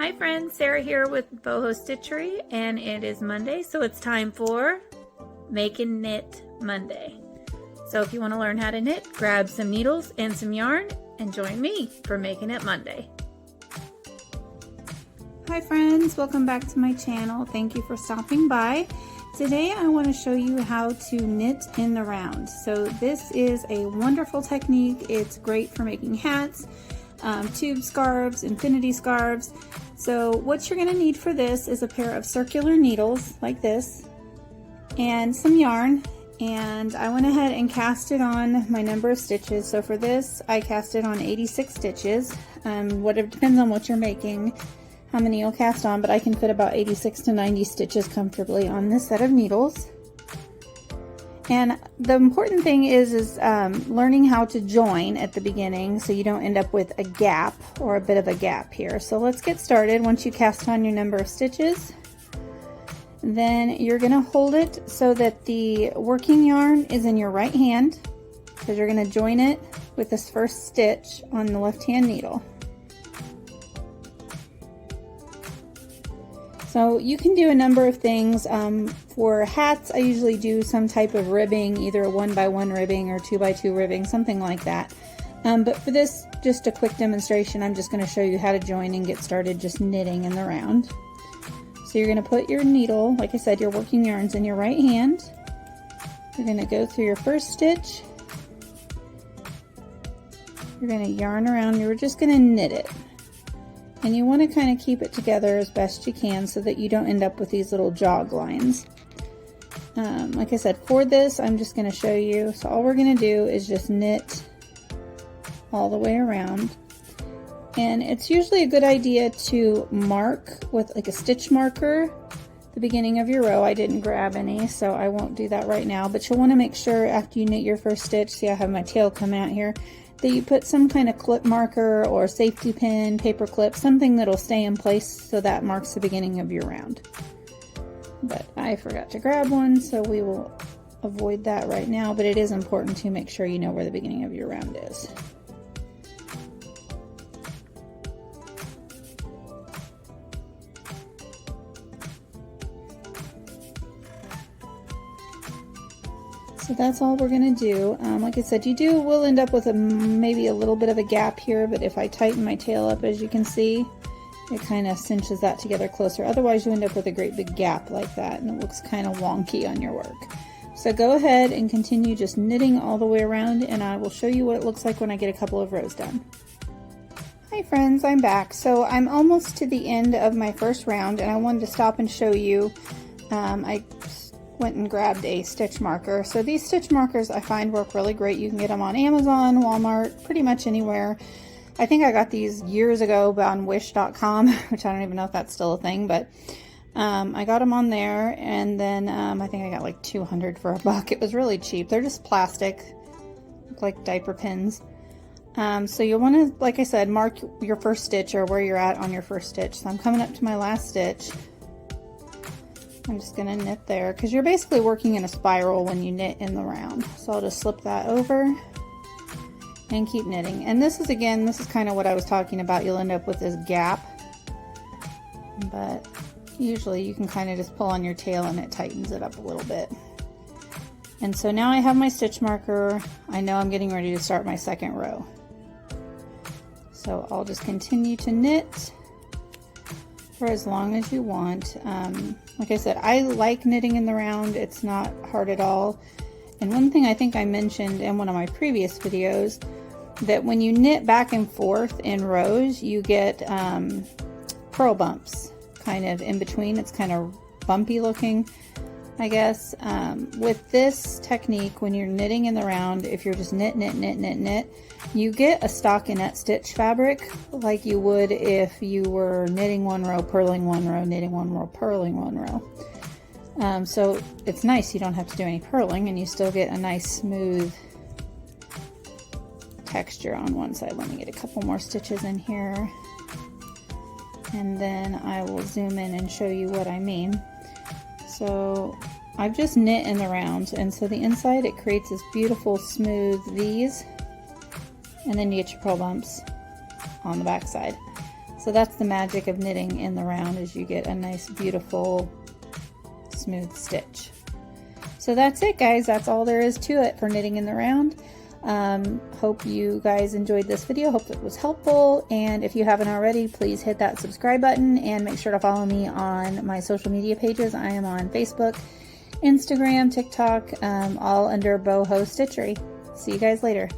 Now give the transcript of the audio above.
Hi friends, Sarah here with Boho Stitchery, and it is Monday, so it's time for Make and Knit Monday. So if you want to learn how to knit, grab some needles and some yarn and join me for Making It Monday. Hi friends, welcome back to my channel. Thank you for stopping by. Today I want to show you how to knit in the round. So this is a wonderful technique. It's great for making hats, tube scarves, infinity scarves. So what you're going to need for this is a pair of circular needles like this and some yarn, and I went ahead and cast it on my number of stitches. So for this I cast it on 86 stitches. It depends on what you're making, how many you'll cast on, but I can fit about 86 to 90 stitches comfortably on this set of needles. And the important thing is learning how to join at the beginning so you don't end up with a gap or a bit of a gap here. So let's get started. Once you cast on your number of stitches, then you're going to hold it so that the working yarn is in your right hand, because you're going to join it with this first stitch on the left hand needle. So you can do a number of things. For hats, I usually do some type of ribbing, either a 1x1 ribbing or 2x2 ribbing, something like that. But for this, just a quick demonstration, I'm just going to show you how to join and get started just knitting in the round. So you're going to put your needle, like I said, your working yarns in your right hand. You're going to go through your first stitch. You're going to yarn around, you're just going to knit it. And you want to kind of keep it together as best you can so that you don't end up with these little jog lines. Like I said, for this, I'm just going to show you. So all we're going to do is just knit all the way around. And it's usually a good idea to mark with like a stitch marker the beginning of your row. I didn't grab any, so I won't do that right now. But you'll want to make sure after you knit your first stitch, see I have my tail coming out here, that you put some kind of clip marker or safety pin, paper clip, something that'll stay in place so that marks the beginning of your round. But I forgot to grab one, so we will avoid that right now, but it is important to make sure you know where the beginning of your round is. So that's all we're going to do. Like I said, you will end up with maybe a little bit of a gap here, but if I tighten my tail up, as you can see, it kind of cinches that together closer. Otherwise you end up with a great big gap like that, and it looks kind of wonky on your work. So go ahead and continue just knitting all the way around, and I will show you what it looks like when I get a couple of rows done. Hi friends, I'm back. So I'm almost to the end of my first round, and I wanted to stop and show you. I went and grabbed a stitch marker. So these stitch markers I find work really great. You can get them on Amazon, Walmart, pretty much anywhere. I think I got these years ago on wish.com, which I don't even know if that's still a thing, but I got them on there, and then I think I got like 200 for $1. It was really cheap. They're just plastic, look like diaper pins. So you'll want to, like I said, mark your first stitch or where you're at on your first stitch. So I'm coming up to my last stitch. I'm just going to knit there, because you're basically working in a spiral when you knit in the round. So I'll just slip that over and keep knitting. And this is, again, this is kind of what I was talking about. You'll end up with this gap, but usually you can kind of just pull on your tail and it tightens it up a little bit. And so now I have my stitch marker. I know I'm getting ready to start my second row. So I'll just continue to knit for as long as you want. Like I said, I like knitting in the round. It's not hard at all. And one thing I think I mentioned in one of my previous videos, that when you knit back and forth in rows, you get purl bumps kind of in between. It's kind of bumpy looking, I guess. With this technique, when you're knitting in the round, if you're just knit, you get a stockinette stitch fabric like you would if you were knitting one row, purling one row, knitting one row, purling one row. So it's nice, you don't have to do any purling, and you still get a nice smooth texture on one side. Let me get a couple more stitches in here, and then I will zoom in and show you what I mean. So I've just knit in the round, and so the inside, it creates this beautiful smooth V's, and then you get your purl bumps on the back side. So that's the magic of knitting in the round, is you get a nice, beautiful, smooth stitch. So that's it, guys. That's all there is to it for knitting in the round. Hope you guys enjoyed this video. Hope it was helpful. And if you haven't already, please hit that subscribe button and make sure to follow me on my social media pages. I am on Facebook, Instagram, TikTok, all under Boho Stitchery. See you guys later.